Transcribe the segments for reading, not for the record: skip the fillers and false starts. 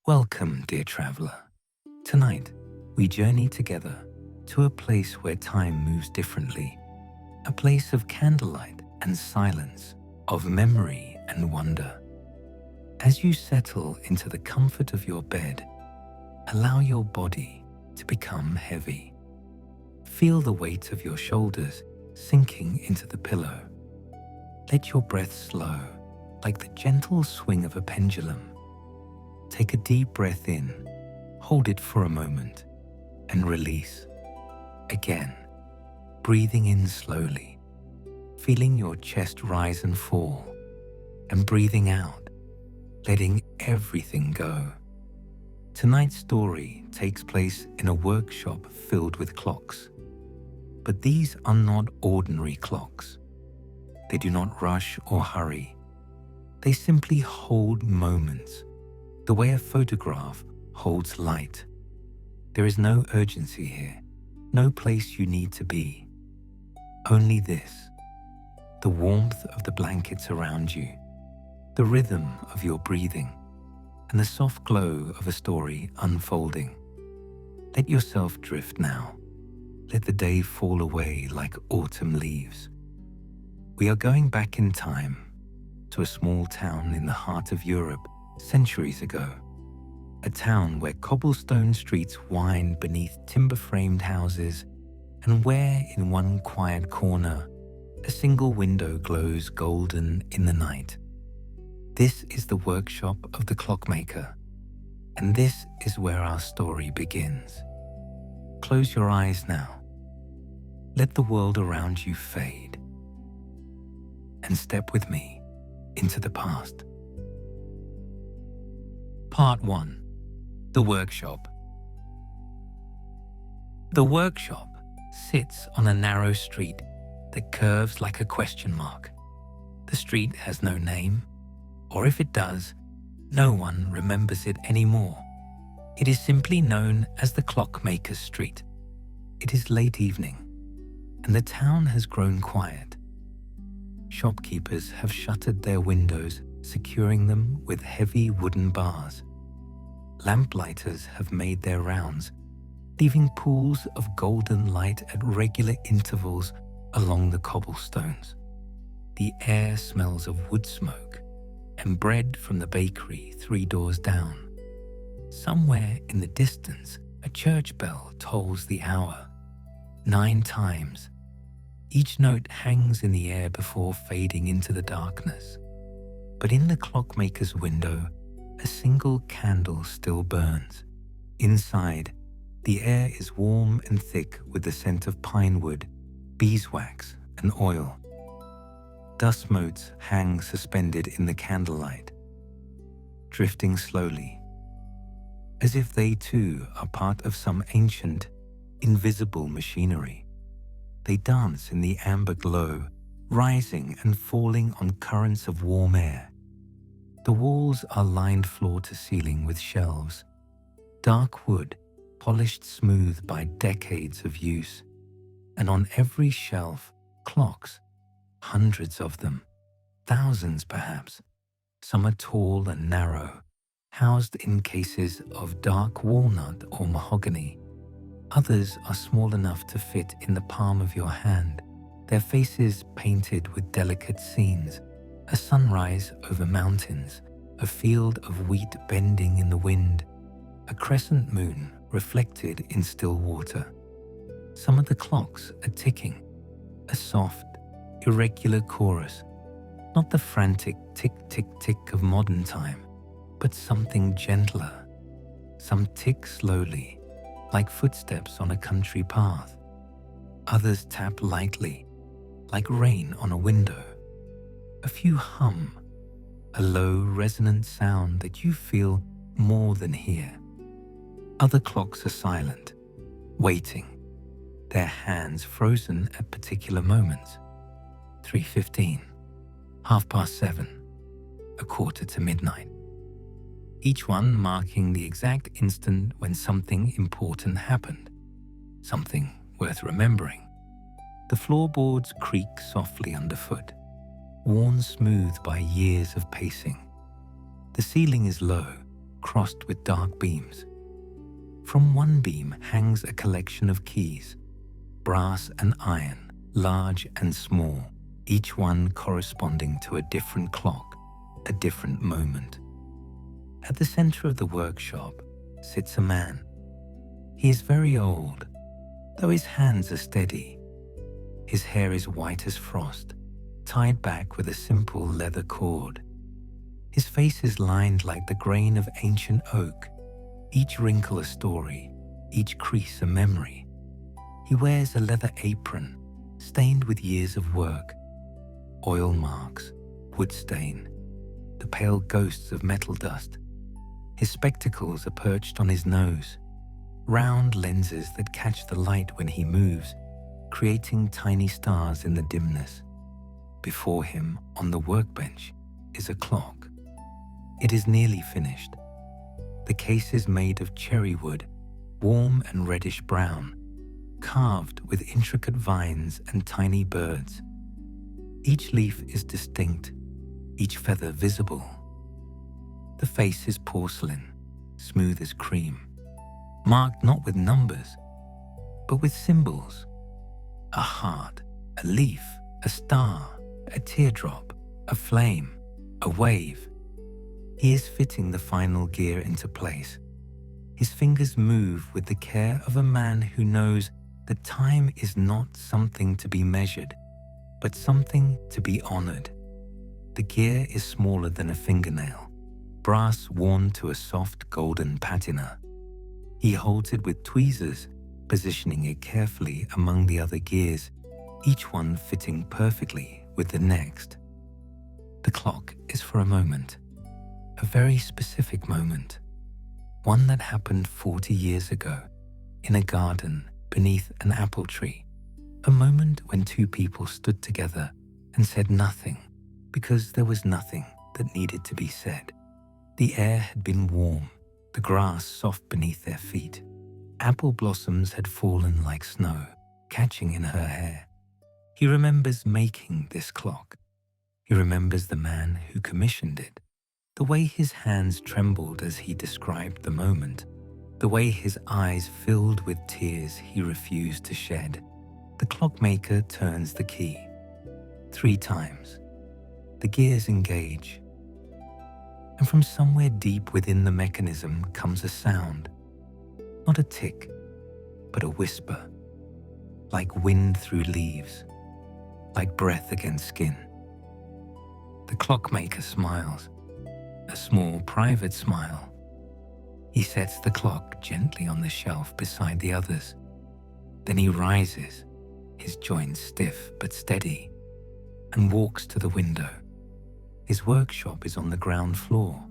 Welcome, dear traveler. Tonight, we journey together to a place where time moves differently, a place of candlelight and silence, of memory and wonder. As you settle into the comfort of your bed, allow your body to become heavy. Feel the weight of your shoulders sinking into the pillow. Let your breath slow, like the gentle swing of a pendulum. Take a deep breath in, hold it for a moment, and release. Again, breathing in slowly, feeling your chest rise and fall, and breathing out, letting everything go. Tonight's story takes place in a workshop filled with clocks. But these are not ordinary clocks. They do not rush or hurry. They simply hold moments, the way a photograph holds light. There is no urgency here, no place you need to be. Only this, the warmth of the blankets around you, the rhythm of your breathing, and the soft glow of a story unfolding. Let yourself drift now. Let the day fall away like autumn leaves. We are going back in time to a small town in the heart of Europe centuries ago. A town where cobblestone streets wind beneath timber-framed houses and where in one quiet corner a single window glows golden in the night. This is the workshop of the clockmaker, and this is where our story begins. Close your eyes now. Let the world around you fade, and step with me into the past. Part 1. The Workshop. The workshop sits on a narrow street that curves like a question mark. The street has no name, or if it does, no one remembers it anymore. It is simply known as the Clockmaker's Street. It is late evening, and the town has grown quiet. Shopkeepers have shuttered their windows, securing them with heavy wooden bars. Lamplighters have made their rounds, leaving pools of golden light at regular intervals along the cobblestones. The air smells of wood smoke and bread from the bakery 3 doors down. Somewhere in the distance, a church bell tolls the hour 9 times. Each note hangs in the air before fading into the darkness. But in the clockmaker's window, a single candle still burns. Inside, the air is warm and thick with the scent of pine wood, beeswax, and oil. Dust motes hang suspended in the candlelight, drifting slowly, as if they too are part of some ancient, invisible machinery. They dance in the amber glow, rising and falling on currents of warm air. The walls are lined floor to ceiling with shelves, dark wood, polished smooth by decades of use. And on every shelf, clocks, hundreds of them, thousands perhaps. Some are tall and narrow, housed in cases of dark walnut or mahogany. Others are small enough to fit in the palm of your hand, their faces painted with delicate scenes, a sunrise over mountains, a field of wheat bending in the wind, a crescent moon reflected in still water. Some of the clocks are ticking, a soft, irregular chorus, not the frantic tick-tick-tick of modern time, but something gentler. Some tick slowly, like footsteps on a country path. Others tap lightly, like rain on a window. A few hum, a low, resonant sound that you feel more than hear. Other clocks are silent, waiting, their hands frozen at particular moments. 3:15, 7:30, 1/4 to midnight. Each one marking the exact instant when something important happened, something worth remembering. The floorboards creak softly underfoot, worn smooth by years of pacing. The ceiling is low, crossed with dark beams. From one beam hangs a collection of keys, brass and iron, large and small, each one corresponding to a different clock, a different moment. At the center of the workshop sits a man. He is very old, though his hands are steady. His hair is white as frost, tied back with a simple leather cord. His face is lined like the grain of ancient oak, each wrinkle a story, each crease a memory. He wears a leather apron, stained with years of work, oil marks, wood stain, the pale ghosts of metal dust. His spectacles are perched on his nose, round lenses that catch the light when he moves, creating tiny stars in the dimness. Before him, on the workbench, is a clock. It is nearly finished. The case is made of cherry wood, warm and reddish brown, carved with intricate vines and tiny birds. Each leaf is distinct, each feather visible. The face is porcelain, smooth as cream, marked not with numbers, but with symbols. A heart, a leaf, a star, a teardrop, a flame, a wave. He is fitting the final gear into place. His fingers move with the care of a man who knows that time is not something to be measured, but something to be honored. The gear is smaller than a fingernail, brass worn to a soft golden patina. He holds it with tweezers, positioning it carefully among the other gears, each one fitting perfectly with the next. The clock is for a moment, a very specific moment, one that happened 40 years ago in a garden beneath an apple tree, a moment when two people stood together and said nothing because there was nothing that needed to be said. The air had been warm, the grass soft beneath their feet. Apple blossoms had fallen like snow, catching in her hair. He remembers making this clock. He remembers the man who commissioned it, the way his hands trembled as he described the moment, the way his eyes filled with tears he refused to shed. The clockmaker turns the key. 3 times. The gears engage. And from somewhere deep within the mechanism comes a sound. Not a tick, but a whisper. Like wind through leaves. Like breath against skin. The clockmaker smiles. A small private smile. He sets the clock gently on the shelf beside the others. Then he rises, his joints stiff but steady, and walks to the window. His workshop is on the ground floor.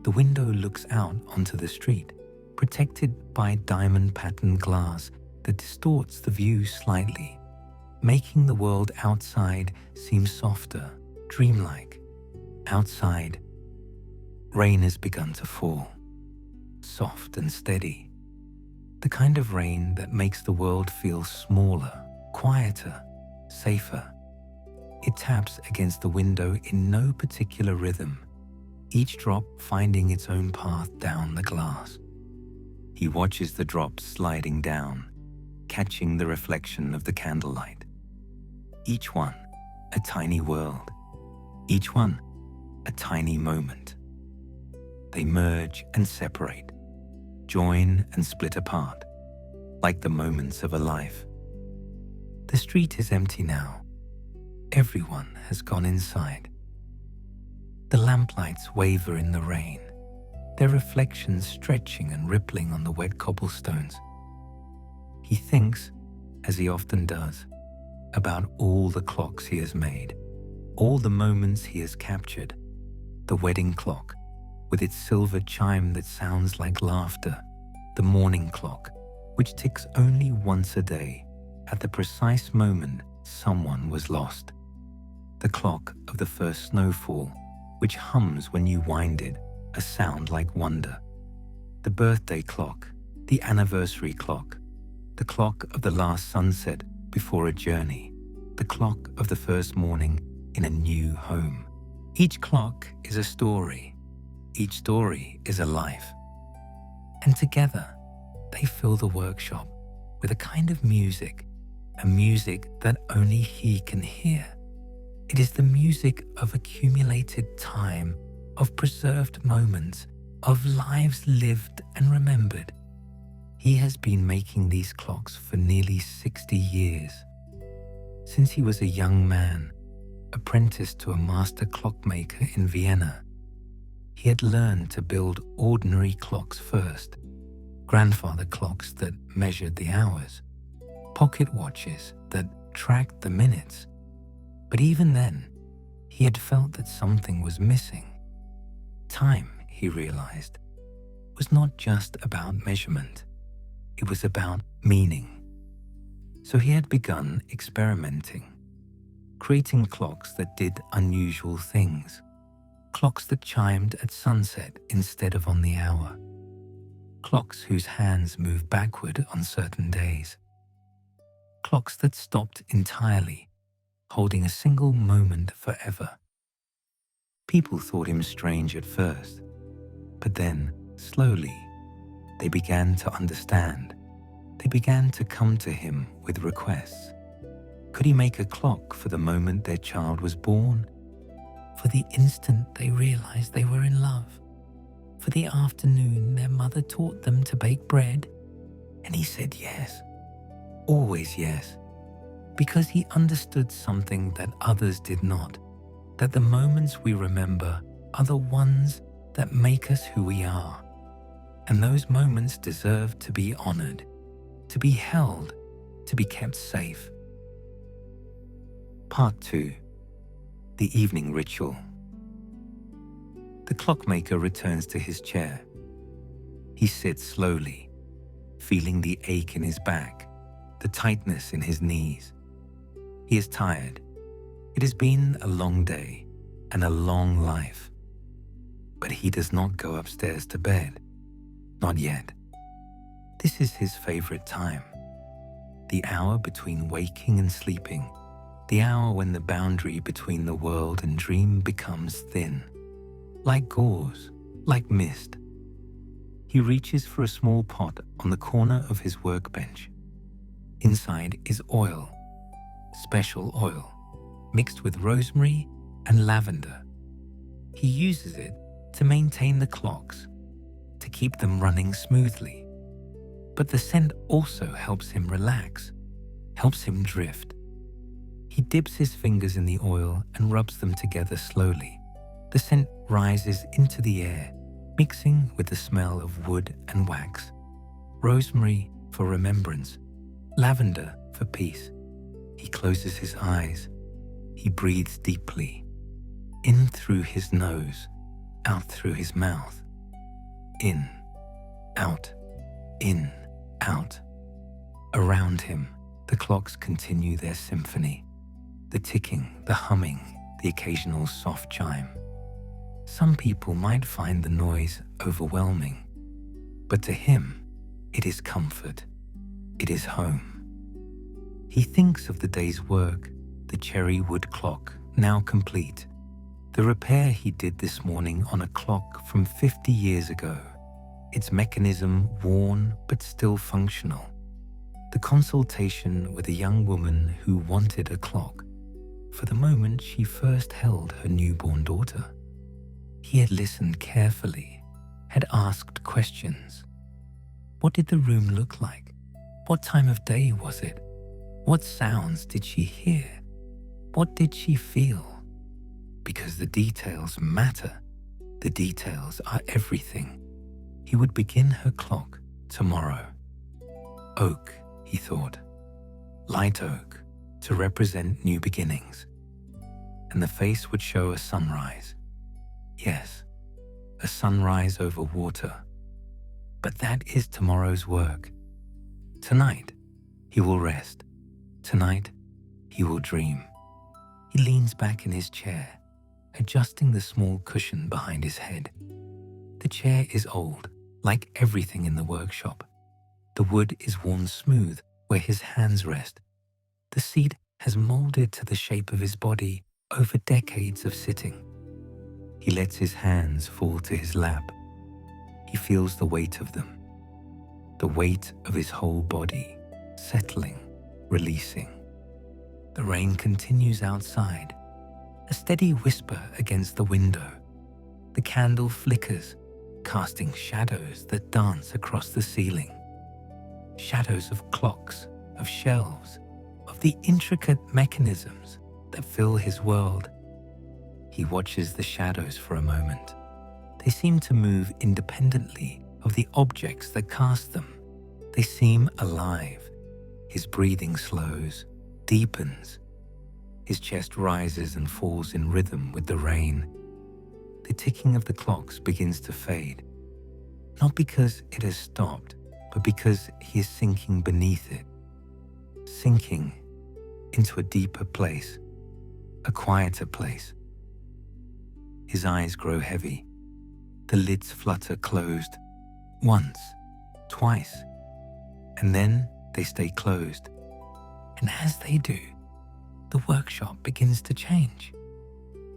The window looks out onto the street, protected by diamond-patterned glass that distorts the view slightly, making the world outside seem softer, dreamlike. Outside, rain has begun to fall, soft and steady. The kind of rain that makes the world feel smaller, quieter, safer. It taps against the window in no particular rhythm, each drop finding its own path down the glass. He watches the drops sliding down, catching the reflection of the candlelight. Each one a tiny world, each one a tiny moment. They merge and separate, join and split apart, like the moments of a life. The street is empty now. Everyone has gone inside. The lamplights waver in the rain, their reflections stretching and rippling on the wet cobblestones. He thinks, as he often does, about all the clocks he has made, all the moments he has captured. The wedding clock, with its silver chime that sounds like laughter. The morning clock, which ticks only once a day, at the precise moment someone was lost. The clock of the first snowfall, which hums when you wind it, a sound like wonder. The birthday clock, the anniversary clock, the clock of the last sunset before a journey, the clock of the first morning in a new home. Each clock is a story, Each story is a life. And together, they fill the workshop with a kind of music, a music that only he can hear. It is the music of accumulated time, of preserved moments, of lives lived and remembered. He has been making these clocks for nearly 60 years. Since he was a young man, apprenticed to a master clockmaker in Vienna, he had learned to build ordinary clocks first, grandfather clocks that measured the hours, pocket watches that tracked the minutes. But even then, he had felt that something was missing. Time, he realized, was not just about measurement. It was about meaning. So he had begun experimenting, creating clocks that did unusual things, clocks that chimed at sunset instead of on the hour, clocks whose hands moved backward on certain days, clocks that stopped entirely, holding a single moment forever. People thought him strange at first, but then, slowly, they began to understand. They began to come to him with requests. Could he make a clock for the moment their child was born? For the instant they realized they were in love? For the afternoon their mother taught them to bake bread? And he said yes, always yes, because he understood something that others did not, that the moments we remember are the ones that make us who we are. And those moments deserve to be honored, to be held, to be kept safe. Part 2. The Evening Ritual. The clockmaker returns to his chair. He sits slowly, feeling the ache in his back, the tightness in his knees. He is tired. It has been a long day and a long life. But he does not go upstairs to bed. Not yet. This is his favorite time. The hour between waking and sleeping. The hour when the boundary between the world and dream becomes thin. Like gauze, like mist. He reaches for a small pot on the corner of his workbench. Inside is oil, special oil, mixed with rosemary and lavender. He uses it to maintain the clocks, to keep them running smoothly. But the scent also helps him relax, helps him drift. He dips his fingers in the oil and rubs them together slowly. The scent rises into the air, mixing with the smell of wood and wax. Rosemary for remembrance, lavender for peace. He closes his eyes. He breathes deeply, in through his nose, out through his mouth. In, out, in, out. Around him, the clocks continue their symphony. The ticking, the humming, the occasional soft chime. Some people might find the noise overwhelming, but to him, it is comfort. It is home. He thinks of the day's work, the cherry wood clock, now complete, the repair he did this morning on a clock from 50 years ago, its mechanism worn but still functional, the consultation with a young woman who wanted a clock for the moment she first held her newborn daughter. He had listened carefully, had asked questions. What did the room look like? What time of day was it? What sounds did she hear? What did she feel? Because the details matter. The details are everything. He would begin her clock tomorrow. Oak, he thought. Light oak, to represent new beginnings. And the face would show a sunrise. Yes, a sunrise over water. But that is tomorrow's work. Tonight, he will rest. Tonight, he will dream. He leans back in his chair, adjusting the small cushion behind his head. The chair is old, like everything in the workshop. The wood is worn smooth where his hands rest. The seat has molded to the shape of his body over decades of sitting. He He lets his hands fall to his lap. He feels the weight of them, the weight of his whole body, settling, releasing. The rain continues outside, a steady whisper against the window. The candle flickers, casting shadows that dance across the ceiling. Shadows of clocks, of shelves, of the intricate mechanisms that fill his world. He watches the shadows for a moment. They seem to move independently of the objects that cast them. They seem alive. His breathing slows, deepens. His chest rises and falls in rhythm with the rain. The ticking of the clocks begins to fade, not because it has stopped, but because he is sinking beneath it, sinking into a deeper place, a quieter place. His eyes grow heavy. The lids flutter closed, once, twice, and then they stay closed. And as they do, the workshop begins to change.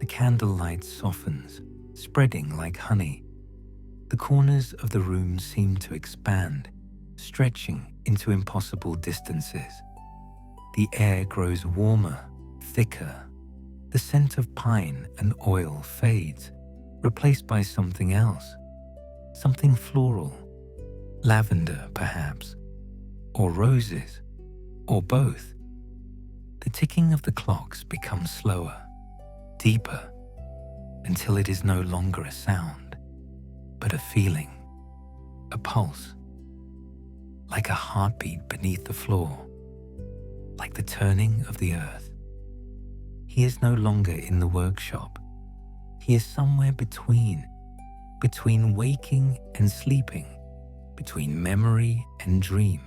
The candlelight softens, spreading like honey. The corners of the room seem to expand, stretching into impossible distances. The air grows warmer, thicker. The scent of pine and oil fades, replaced by something else, something floral, lavender perhaps, or roses, or both. The ticking of the clocks becomes slower, deeper, until it is no longer a sound, but a feeling, a pulse, like a heartbeat beneath the floor, like the turning of the earth. He is no longer in the workshop. He is somewhere between waking and sleeping, between memory and dream,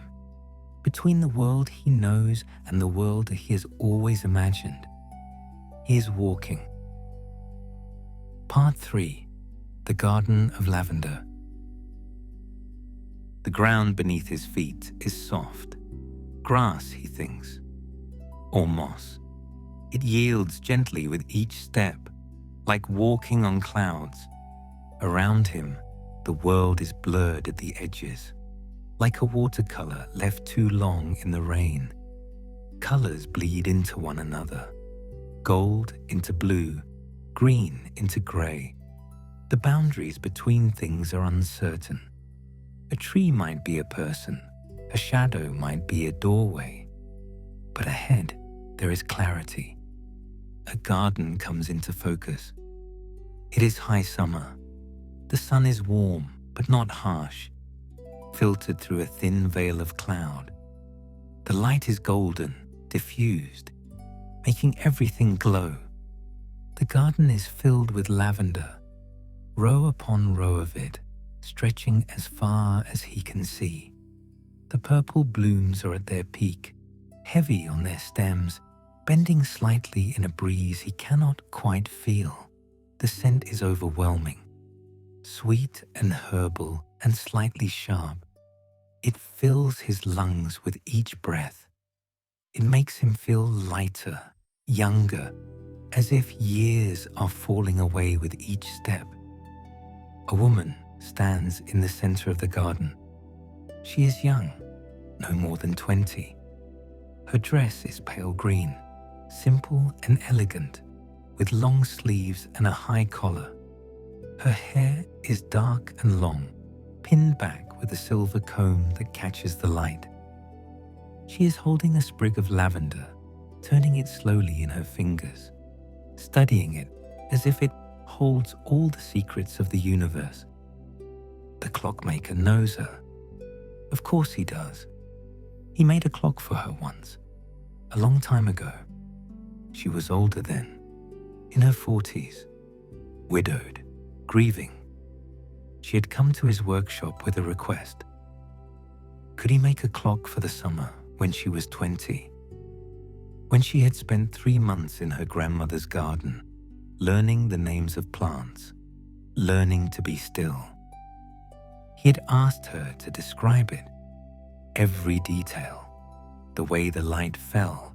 between the world he knows and the world he has always imagined. He is walking. Part 3. The Garden of Lavender. The ground beneath his feet is soft. Grass, he thinks, or moss. It yields gently with each step, like walking on clouds. Around him, the world is blurred at the edges, like a watercolor left too long in the rain. Colors bleed into one another, gold into blue, green into gray. The boundaries between things are uncertain. A tree might be a person, a shadow might be a doorway. But ahead, there is clarity. A garden comes into focus. It is high summer. The sun is warm, but not harsh, filtered through a thin veil of cloud. The light is golden, diffused, making everything glow. The garden is filled with lavender, row upon row of it, stretching as far as he can see. The purple blooms are at their peak, heavy on their stems, bending slightly in a breeze he cannot quite feel. The scent is overwhelming, sweet and herbal and slightly sharp. It fills his lungs with each breath. It makes him feel lighter, younger, as if years are falling away with each step. A woman stands in the center of the garden. She is young, no more than 20. Her dress is pale green, simple and elegant, with long sleeves and a high collar. Her hair is dark and long, pinned back with a silver comb that catches the light. She is holding a sprig of lavender, turning it slowly in her fingers, studying it as if it holds all the secrets of the universe. The clockmaker knows her. Of course he does. He made a clock for her once, a long time ago. She was older then, in her 40s, widowed, grieving. She had come to his workshop with a request. Could he make a clock for the summer when she was 20? When she had spent 3 months in her grandmother's garden, learning the names of plants, learning to be still. He had asked her to describe it, every detail, the way the light fell,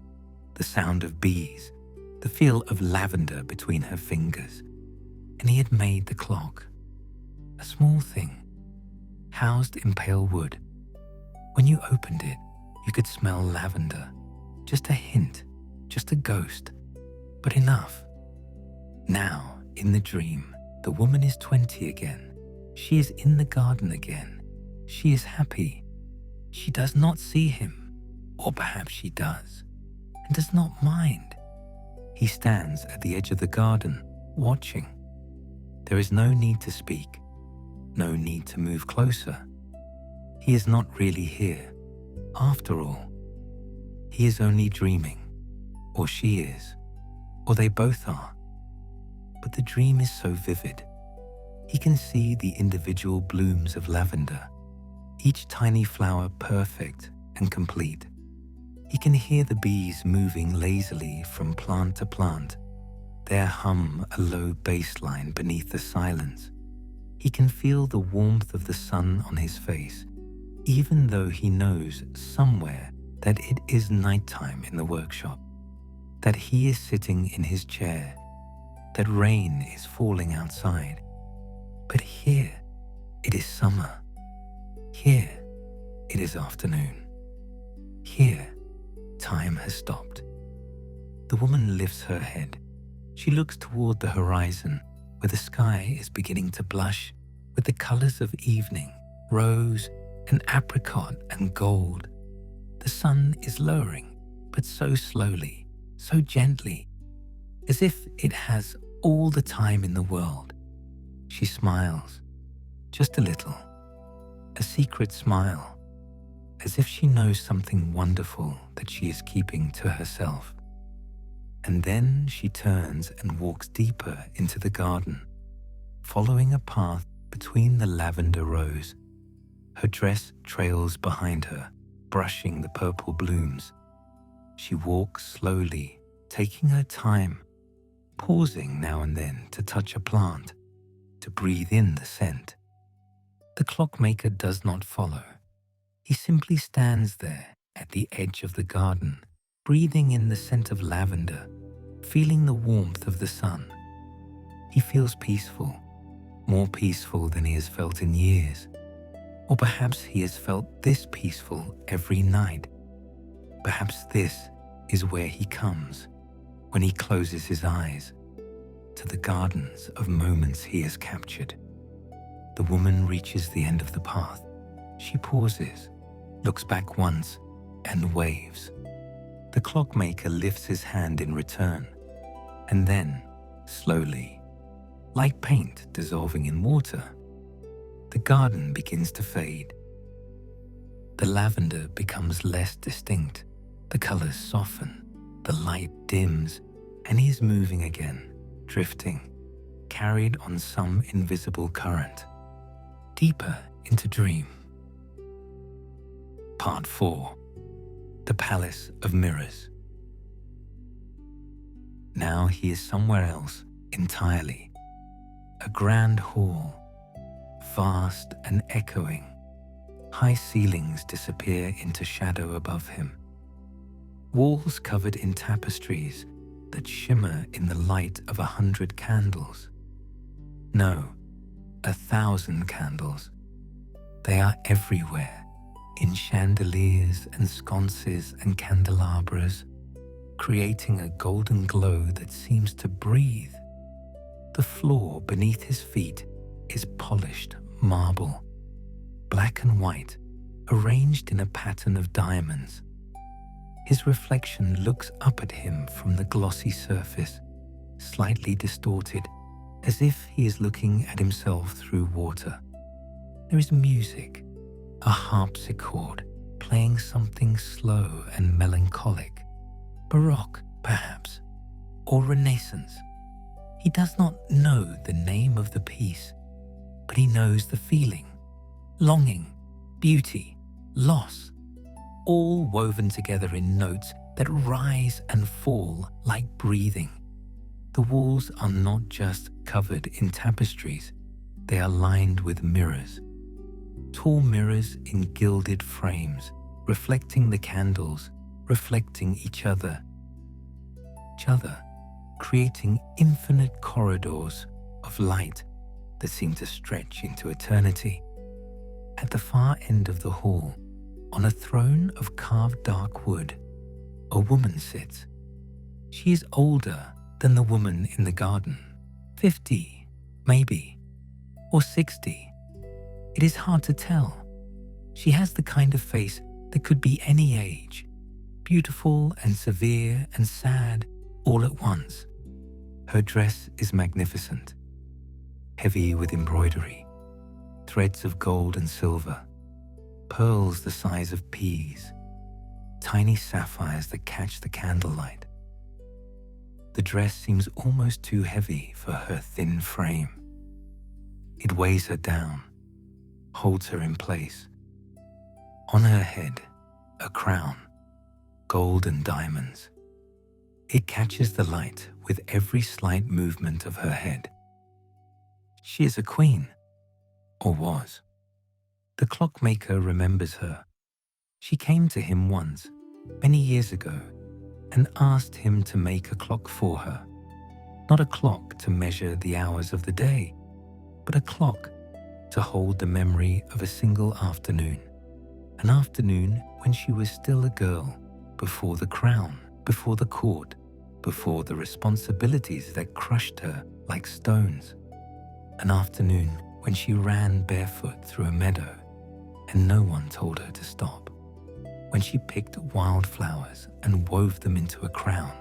the sound of bees, the feel of lavender between her fingers. and he had made the clock. A small thing, housed in pale wood. When you opened it, you could smell lavender. Just a hint, just a ghost, but enough. Now, in the dream, the woman is 20 again. She is in the garden again. She is happy. She does not see him, or perhaps she does, and does not mind. He stands at the edge of the garden, watching. There is no need to speak, no need to move closer. He is not really here, after all. He is only dreaming, or she is, or they both are. But the dream is so vivid. He can see the individual blooms of lavender, each tiny flower perfect and complete. He can hear the bees moving lazily from plant to plant, their hum a low bass line beneath the silence. He can feel the warmth of the sun on his face, even though he knows somewhere that it is nighttime in the workshop, that he is sitting in his chair, that rain is falling outside. But here, it is summer. Here, it is afternoon. Here, time has stopped. The woman lifts her head. She looks toward the horizon, where the sky is beginning to blush with the colors of evening, rose and apricot and gold. The sun is lowering, but so slowly, so gently, as if it has all the time in the world. She smiles, just a little, a secret smile, as if she knows something wonderful that she is keeping to herself. And then she turns and walks deeper into the garden, following a path between the lavender rows. Her dress trails behind her, brushing the purple blooms. She walks slowly, taking her time, pausing now and then to touch a plant, to breathe in the scent. The clockmaker does not follow. He simply stands there at the edge of the garden, breathing in the scent of lavender, feeling the warmth of the sun. He feels peaceful, more peaceful than he has felt in years. Or perhaps he has felt this peaceful every night. Perhaps this is where he comes when he closes his eyes, to the gardens of moments he has captured. The woman reaches the end of the path. She pauses, looks back once, and waves. The clockmaker lifts his hand in return, and then, slowly, like paint dissolving in water, the garden begins to fade. The lavender becomes less distinct, the colors soften, the light dims, and he is moving again, drifting, carried on some invisible current, deeper into dream. Part 4. The Palace of Mirrors. Now he is somewhere else entirely. A grand hall, vast and echoing. High ceilings disappear into shadow above him. Walls covered in tapestries that shimmer in the light of 100 candles. No, 1,000 candles. They are everywhere, in chandeliers and sconces and candelabras, creating a golden glow that seems to breathe. The floor beneath his feet is polished marble, black and white, arranged in a pattern of diamonds. His reflection looks up at him from the glossy surface, slightly distorted, as if he is looking at himself through water. There is music, a harpsichord playing something slow and melancholic, Baroque perhaps, or Renaissance. He does not know the name of the piece, but he knows the feeling, longing, beauty, loss, all woven together in notes that rise and fall like breathing. The walls are not just covered in tapestries, they are lined with mirrors. Tall mirrors in gilded frames, reflecting the candles, reflecting each other, creating infinite corridors of light that seemed to stretch into eternity. At the far end of the hall, on a throne of carved dark wood, a woman sits. She is older than the woman in the garden, 50, maybe, or 60. It is hard to tell. She has the kind of face that could be any age, beautiful and severe and sad all at once. Her dress is magnificent, heavy with embroidery, threads of gold and silver, pearls the size of peas, tiny sapphires that catch the candlelight. The dress seems almost too heavy for her thin frame. It weighs her down, holds her in place. On her head, a crown, gold and diamonds. It catches the light with every slight movement of her head. She is a queen, or was. The clockmaker remembers her. She came to him once, many years ago, and asked him to make a clock for her. Not a clock to measure the hours of the day, but a clock to hold the memory of a single afternoon. An afternoon when she was still a girl, before the crown, before the court, before the responsibilities that crushed her like stones. An afternoon when she ran barefoot through a meadow and no one told her to stop. When she picked wildflowers and wove them into a crown.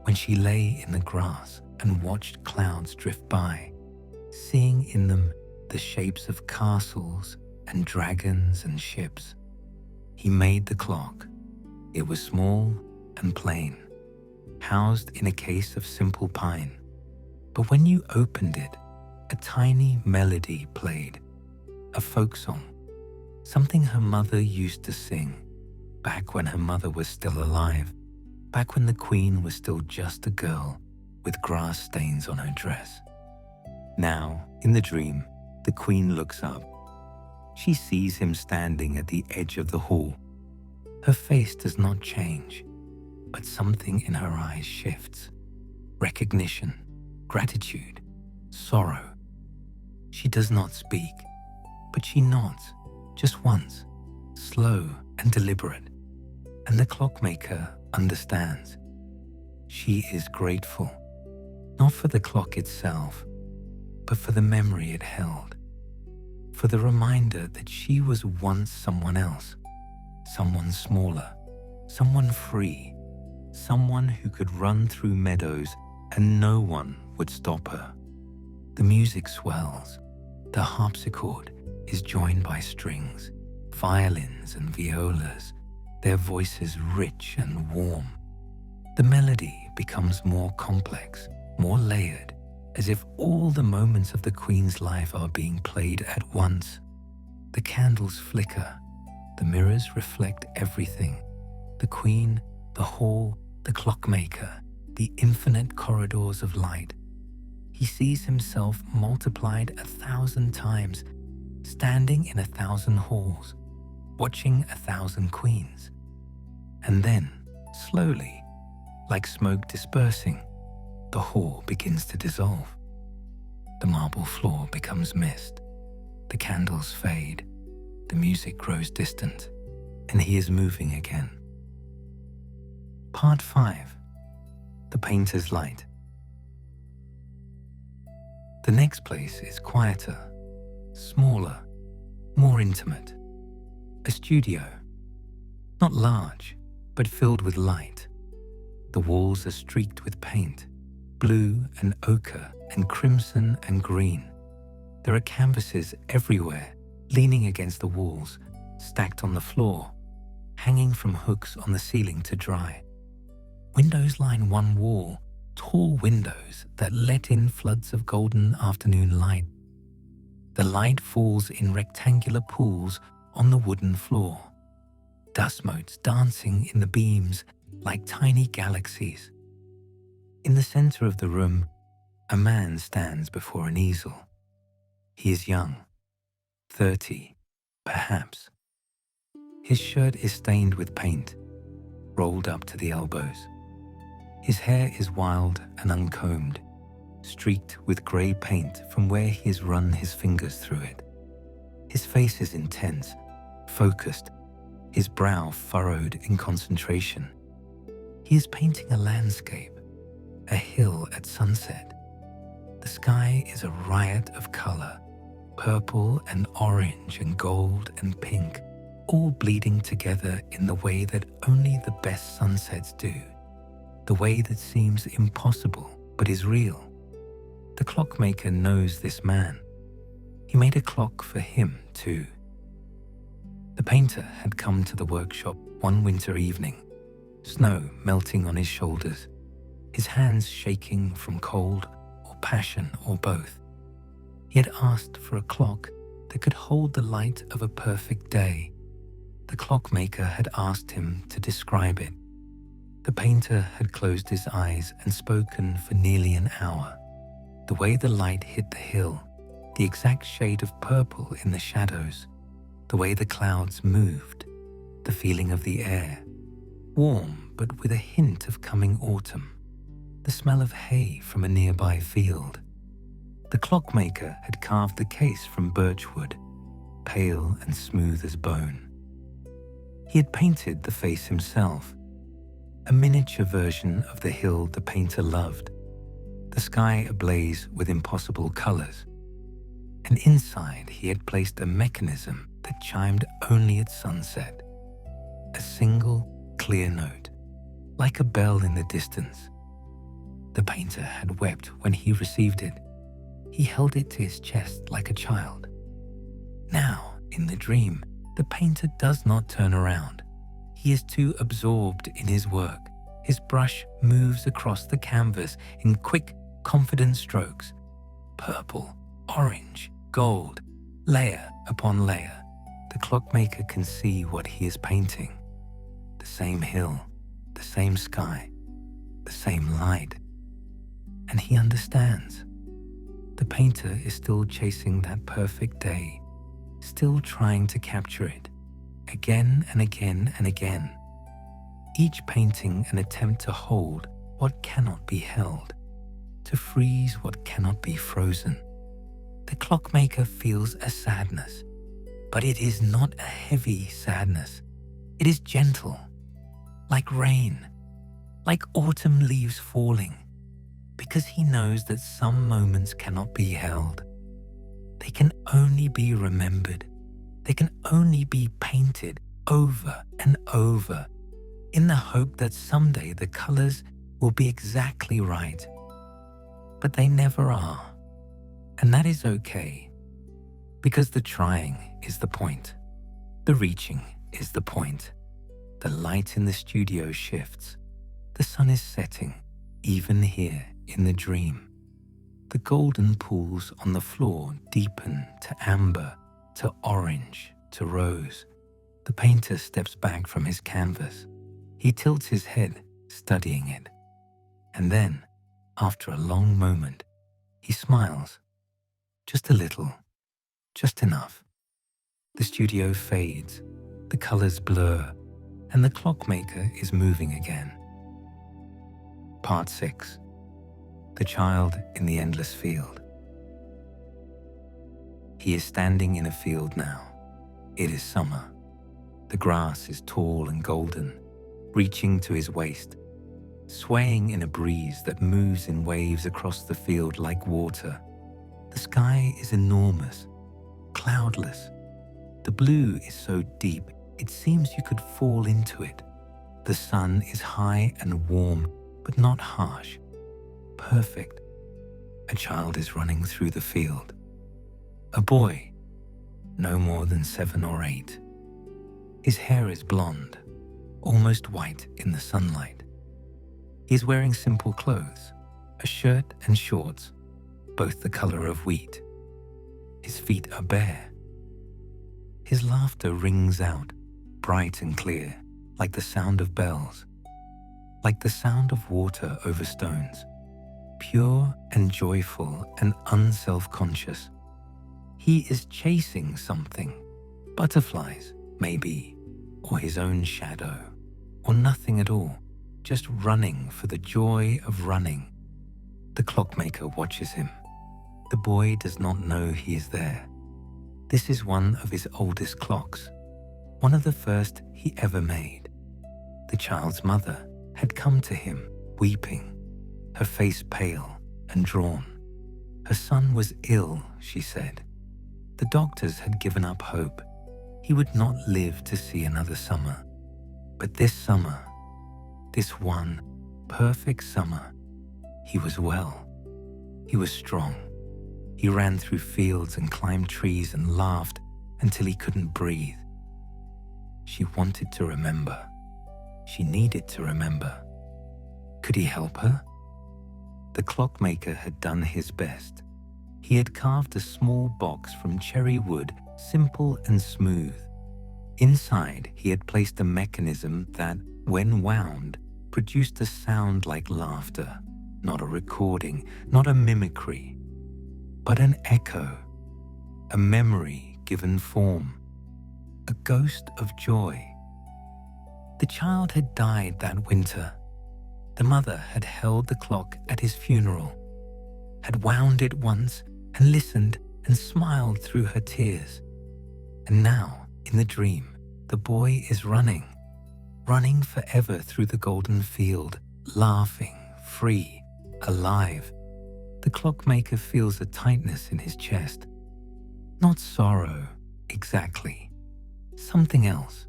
When she lay in the grass and watched clouds drift by, seeing in them the shapes of castles and dragons and ships. He made the clock. It was small and plain, housed in a case of simple pine. But when you opened it, a tiny melody played, a folk song, something her mother used to sing, back when her mother was still alive, back when the queen was still just a girl with grass stains on her dress. Now, in the dream, the queen looks up. She sees him standing at the edge of the hall. Her face does not change, but something in her eyes shifts. Recognition, gratitude, sorrow. She does not speak, but she nods, just once, slow and deliberate. And the clockmaker understands. She is grateful, not for the clock itself, but for the memory it held, for the reminder that she was once someone else, someone smaller, someone free, someone who could run through meadows and no one would stop her. The music swells. The harpsichord is joined by strings, violins and violas, their voices rich and warm. The melody becomes more complex, more layered, as if all the moments of the queen's life are being played at once. The candles flicker, the mirrors reflect everything. The queen, the hall, the clockmaker, the infinite corridors of light. He sees himself multiplied 1,000 times, standing in 1,000 halls, watching 1,000 queens. And then, slowly, like smoke dispersing, the hall begins to dissolve. The marble floor becomes mist. The candles fade. The music grows distant, and he is moving again. Part 5. The Painter's Light. The next place is quieter, smaller, more intimate. A studio, not large, but filled with light. The walls are streaked with paint, blue and ochre and crimson and green. There are canvases everywhere, leaning against the walls, stacked on the floor, hanging from hooks on the ceiling to dry. Windows line one wall, tall windows that let in floods of golden afternoon light. The light falls in rectangular pools on the wooden floor, dust motes dancing in the beams like tiny galaxies. In the center of the room, a man stands before an easel. He is young, 30, perhaps. His shirt is stained with paint, rolled up to the elbows. His hair is wild and uncombed. streaked with grey paint from where he has run his fingers through it. His face is intense, focused, his brow furrowed in concentration. He is painting a landscape, a hill at sunset. The sky is a riot of color, purple and orange and gold and pink, all bleeding together in the way that only the best sunsets do, the way that seems impossible but is real. The clockmaker knows this man. He made a clock for him too. The painter had come to the workshop one winter evening, snow melting on his shoulders, his hands shaking from cold or passion or both. He had asked for a clock that could hold the light of a perfect day. The clockmaker had asked him to describe it. The painter had closed his eyes and spoken for nearly an hour. The way the light hit the hill, the exact shade of purple in the shadows, the way the clouds moved, the feeling of the air, warm but with a hint of coming autumn, the smell of hay from a nearby field. The clockmaker had carved the case from birchwood, pale and smooth as bone. He had painted the face himself, a miniature version of the hill the painter loved, the sky ablaze with impossible colors. And inside he had placed a mechanism that chimed only at sunset, a single clear note, like a bell in the distance. The painter had wept when he received it. He held it to his chest like a child. Now, in the dream, the painter does not turn around. He is too absorbed in his work. His brush moves across the canvas in quick, confident strokes. Purple, orange, gold, layer upon layer. The clockmaker can see what he is painting. The same hill, the same sky, the same light. And he understands. The painter is still chasing that perfect day, still trying to capture it, again and again and again. Each painting an attempt to hold what cannot be held, to freeze what cannot be frozen. The clockmaker feels a sadness, but it is not a heavy sadness. It is gentle, like rain, like autumn leaves falling, because he knows that some moments cannot be held. They can only be remembered. They can only be painted over and over in the hope that someday the colors will be exactly right. But they never are. And that is okay, because the trying is the point. The reaching is the point. The light in the studio shifts. The sun is setting, even here in the dream. The golden pools on the floor deepen to amber, to orange, to rose. The painter steps back from his canvas. He tilts his head, studying it. And then, after a long moment, he smiles. Just a little, just enough. The studio fades, the colors blur, and the clockmaker is moving again. Part 6. The child in the endless field. He is standing in a field now. It is summer. The grass is tall and golden, reaching to his waist, swaying in a breeze that moves in waves across the field like water. The sky is enormous, cloudless. The blue is so deep, it seems you could fall into it. The sun is high and warm, but not harsh. Perfect. A child is running through the field. A boy, no more than 7 or 8. His hair is blonde, almost white in the sunlight. He is wearing simple clothes, a shirt and shorts, both the color of wheat. His feet are bare. His laughter rings out, bright and clear, like the sound of bells, like the sound of water over stones, pure and joyful and unself-conscious. He is chasing something, butterflies, maybe, or his own shadow, or nothing at all, just running for the joy of running. The clockmaker watches him. The boy does not know he is there. This is one of his oldest clocks, one of the first he ever made. The child's mother had come to him, weeping, her face pale and drawn. Her son was ill, she said. The doctors had given up hope. He would not live to see another summer. But this summer, this one perfect summer, he was well. He was strong. He ran through fields and climbed trees and laughed until he couldn't breathe. She wanted to remember. She needed to remember. Could he help her? The clockmaker had done his best. He had carved a small box from cherry wood, simple and smooth. Inside, he had placed a mechanism that, when wound, produced a sound like laughter, not a recording, not a mimicry, but an echo, a memory given form, a ghost of joy. The child had died that winter. The mother had held the clock at his funeral, had wound it once and listened and smiled through her tears. And now, in the dream, the boy is running forever through the golden field, laughing, free, alive. The clockmaker feels a tightness in his chest. Not sorrow, exactly. Something else.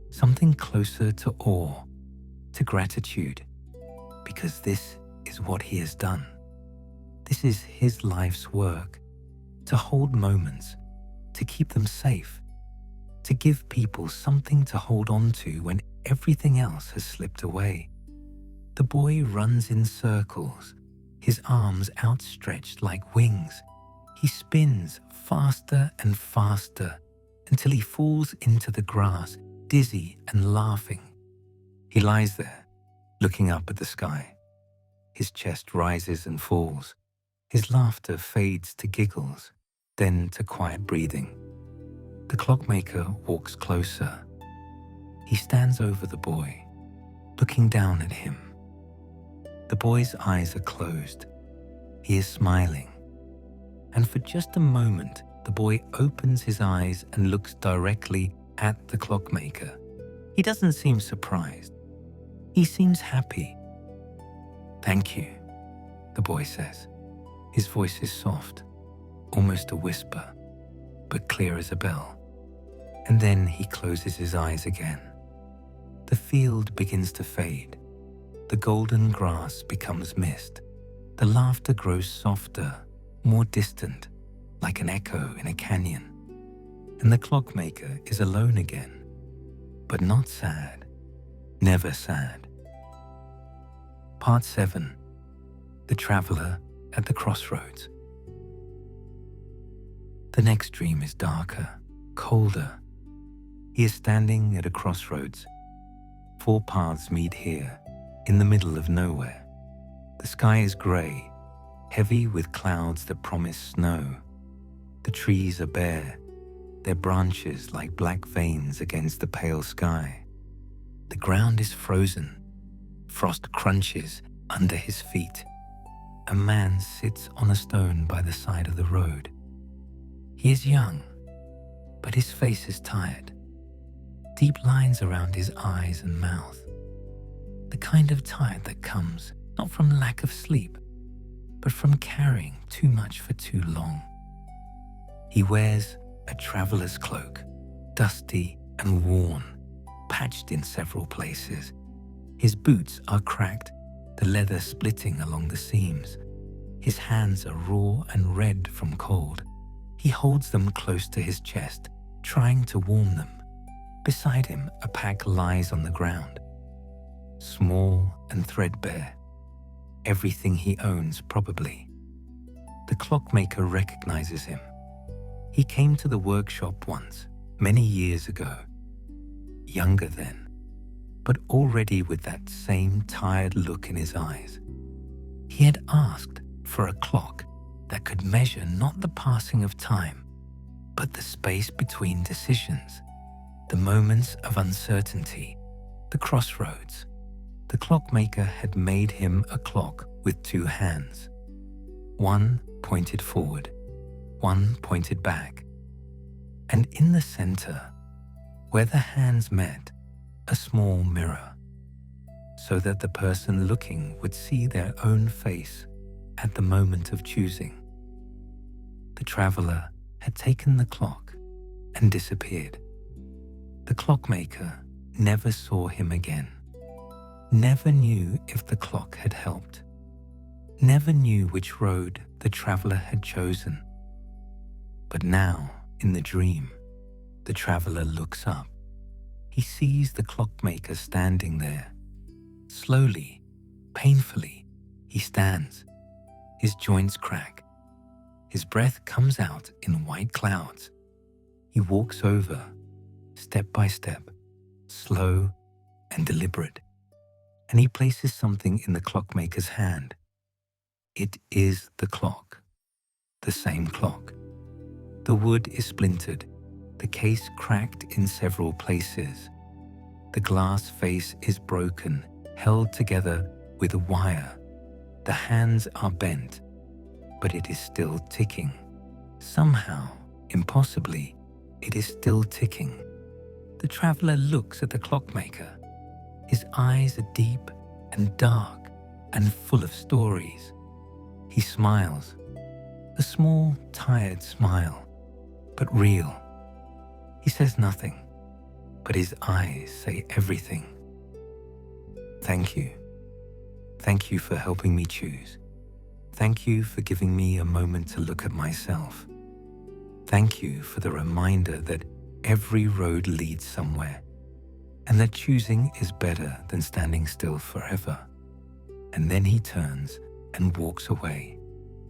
Something closer to awe, to gratitude. Because this is what he has done. This is his life's work. To hold moments, to keep them safe, to give people something to hold on to when everything else has slipped away. The boy runs in circles, his arms outstretched like wings. He spins faster and faster until he falls into the grass, dizzy and laughing. He lies there, looking up at the sky. His chest rises and falls. His laughter fades to giggles, then to quiet breathing. The clockmaker walks closer. He stands over the boy, looking down at him. The boy's eyes are closed. He is smiling. And for just a moment, the boy opens his eyes and looks directly at the clockmaker. He doesn't seem surprised. He seems happy. "Thank you," the boy says. His voice is soft, almost a whisper, but clear as a bell. And then he closes his eyes again. The field begins to fade. The golden grass becomes mist. The laughter grows softer, more distant, like an echo in a canyon. And the clockmaker is alone again, but not sad, never sad. Part 7. The Traveler at the Crossroads. The next dream is darker, colder. He is standing at a crossroads. 4 paths meet here, in the middle of nowhere. The sky is grey, heavy with clouds that promise snow. The trees are bare, their branches like black veins against the pale sky. The ground is frozen. Frost crunches under his feet. A man sits on a stone by the side of the road. He is young, but his face is tired. Deep lines around his eyes and mouth. The kind of tired that comes not from lack of sleep, but from carrying too much for too long. He wears a traveler's cloak, dusty and worn, patched in several places. His boots are cracked, the leather splitting along the seams. His hands are raw and red from cold. He holds them close to his chest, trying to warm them. Beside him, a pack lies on the ground. Small and threadbare. Everything he owns, probably. The clockmaker recognizes him. He came to the workshop once, many years ago. Younger then, but already with that same tired look in his eyes. He had asked for a clock that could measure not the passing of time, but the space between decisions, the moments of uncertainty, the crossroads. The clockmaker had made him a clock with two hands, one pointed forward, one pointed back, and in the center, where the hands met, a small mirror, so that the person looking would see their own face at the moment of choosing. The traveler had taken the clock and disappeared. The clockmaker never saw him again, never knew if the clock had helped, never knew which road the traveler had chosen. But now, in the dream, the traveler looks up. He sees the clockmaker standing there. Slowly, painfully, he stands. His joints crack. His breath comes out in white clouds. He walks over, step by step, slow and deliberate, and he places something in the clockmaker's hand. It is the clock, the same clock. The wood is splintered, the case cracked in several places. The glass face is broken, held together with a wire. The hands are bent, but it is still ticking. Somehow, impossibly, it is still ticking. The traveler looks at the clockmaker. His eyes are deep and dark and full of stories. He smiles, a small, tired smile, but real. He says nothing, but his eyes say everything. Thank you. Thank you for helping me choose. Thank you for giving me a moment to look at myself. Thank you for the reminder that every road leads somewhere, and that choosing is better than standing still forever. And then he turns and walks away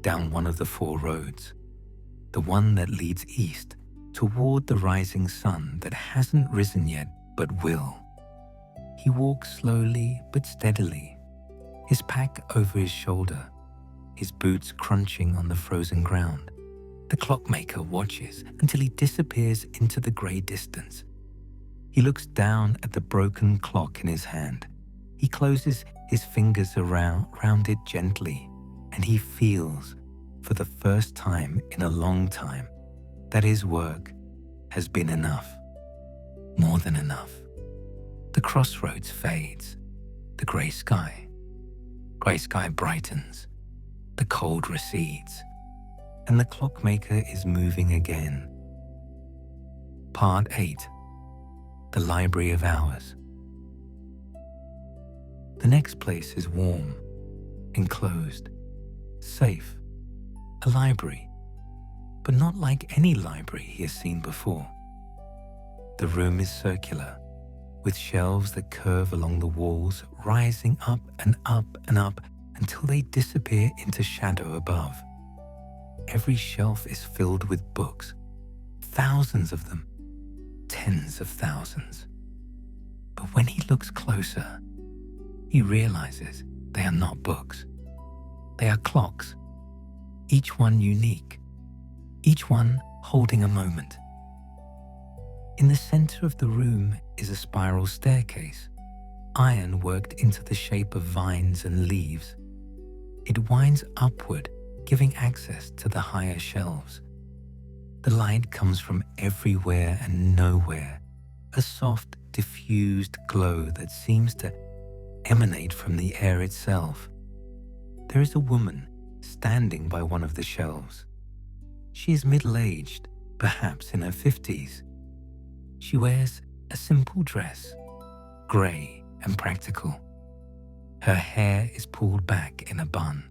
down one of the four roads, the one that leads east toward the rising sun that hasn't risen yet but will. He walks slowly but steadily, his pack over his shoulder, his boots crunching on the frozen ground. The clockmaker watches until he disappears into the grey distance. He looks down at the broken clock in his hand. He closes his fingers around it gently, and he feels, for the first time in a long time, that his work has been enough, more than enough. The crossroads fades, the grey sky brightens, the cold recedes, and the clockmaker is moving again. Part 8. The Library of Hours. The next place is warm, enclosed, safe, a library, but not like any library he has seen before. The room is circular, with shelves that curve along the walls, rising up and up and up until they disappear into shadow above. Every shelf is filled with books, thousands of them, tens of thousands. But when he looks closer, he realizes they are not books. They are clocks, each one unique, each one holding a moment. In the center of the room is a spiral staircase, iron worked into the shape of vines and leaves. It winds upward, giving access to the higher shelves. The light comes from everywhere and nowhere, a soft, diffused glow that seems to emanate from the air itself. There is a woman standing by one of the shelves. She is middle-aged, perhaps in her 50s. She wears a simple dress, grey and practical. Her hair is pulled back in a bun.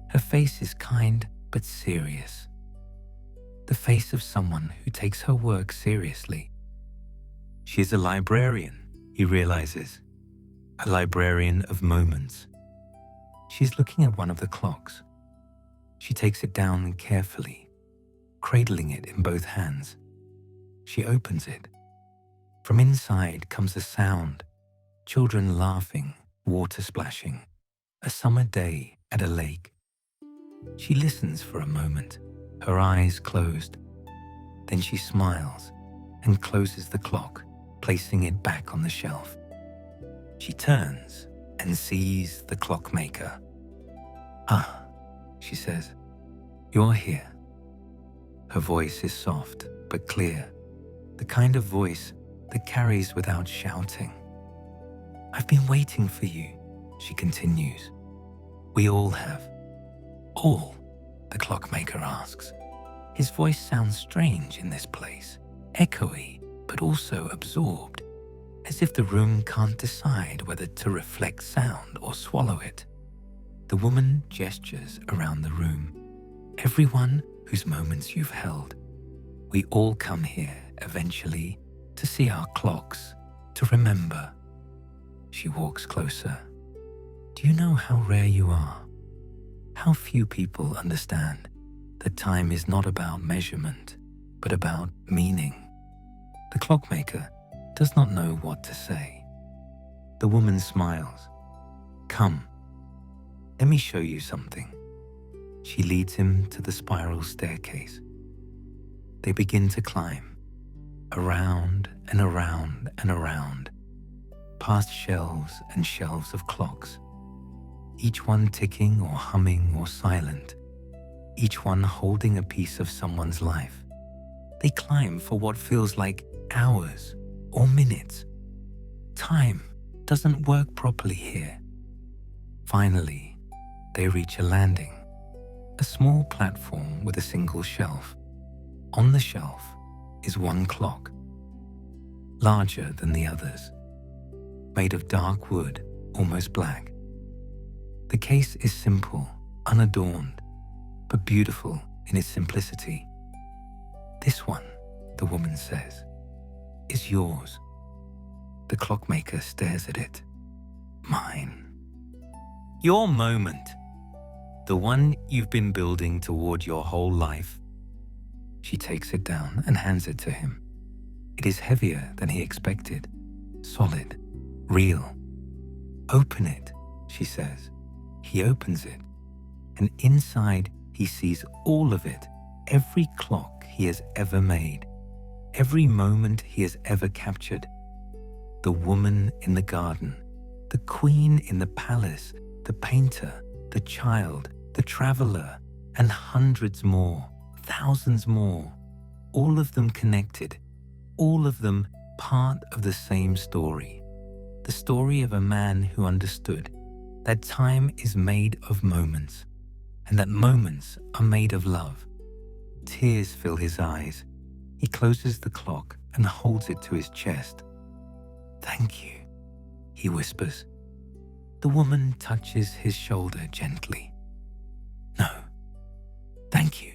Her face is kind but serious. The face of someone who takes her work seriously. She is a librarian, he realizes. A librarian of moments. She's looking at one of the clocks. She takes it down carefully, cradling it in both hands. She opens it. From inside comes a sound, children laughing, water splashing, a summer day at a lake. She listens for a moment, her eyes closed. Then she smiles and closes the clock, placing it back on the shelf. She turns and sees the clockmaker. "Ah," she says, "you're here." Her voice is soft but clear, the kind of voice that carries without shouting. "I've been waiting for you," she continues. "We all have." "All?" the clockmaker asks. His voice sounds strange in this place, echoey but also absorbed, as if the room can't decide whether to reflect sound or swallow it. The woman gestures around the room. "Everyone whose moments you've held. We all come here eventually to see our clocks, to remember." She walks closer. "Do you know how rare you are? How few people understand that time is not about measurement, but about meaning." The clockmaker does not know what to say. The woman smiles. "Come, let me show you something." She leads him to the spiral staircase. They begin to climb, around and around and around, past shelves and shelves of clocks, each one ticking or humming or silent, each one holding a piece of someone's life. They climb for what feels like hours or minutes. Time doesn't work properly here. Finally, they reach a landing, a small platform with a single shelf. On the shelf is one clock, larger than the others, made of dark wood, almost black. The case is simple, unadorned, but beautiful in its simplicity. "This one," the woman says, "is yours." The clockmaker stares at it. "Mine." "Your moment. The one you've been building toward your whole life." She takes it down and hands it to him. It is heavier than he expected, solid, real. "Open it," she says. He opens it, and inside he sees all of it, every clock he has ever made, every moment he has ever captured. The woman in the garden, the queen in the palace, the painter, the child, the traveler, and hundreds more, thousands more, all of them connected, all of them part of the same story. The story of a man who understood that time is made of moments, and that moments are made of love. Tears fill his eyes. He closes the clock and holds it to his chest. "Thank you," he whispers. The woman touches his shoulder gently. "No, thank you."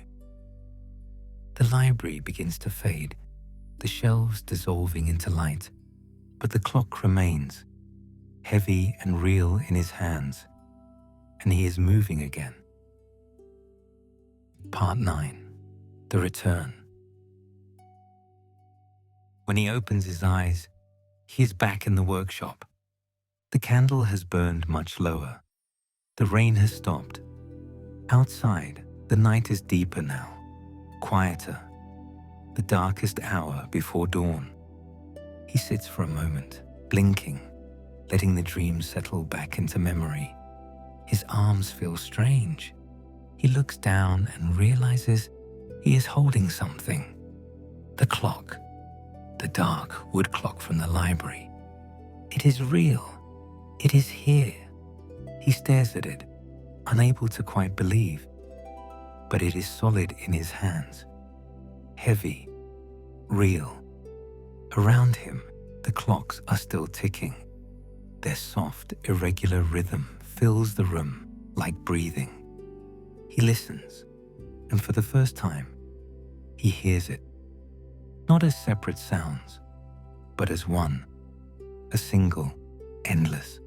The library begins to fade, the shelves dissolving into light, but the clock remains, heavy and real in his hands, and he is moving again. Part 9. The Return. When he opens his eyes, he is back in the workshop. The candle has burned much lower. The rain has stopped. Outside, the night is deeper now, quieter, the darkest hour before dawn. He sits for a moment, blinking, letting the dream settle back into memory. His arms feel strange. He looks down and realizes he is holding something. The clock, the dark wood clock from the library. It is real. It is here. He stares at it, unable to quite believe. But it is solid in his hands, heavy, real. Around him, the clocks are still ticking. Their soft, irregular rhythm fills the room like breathing. He listens, and for the first time, he hears it, not as separate sounds, but as one, a single, endless.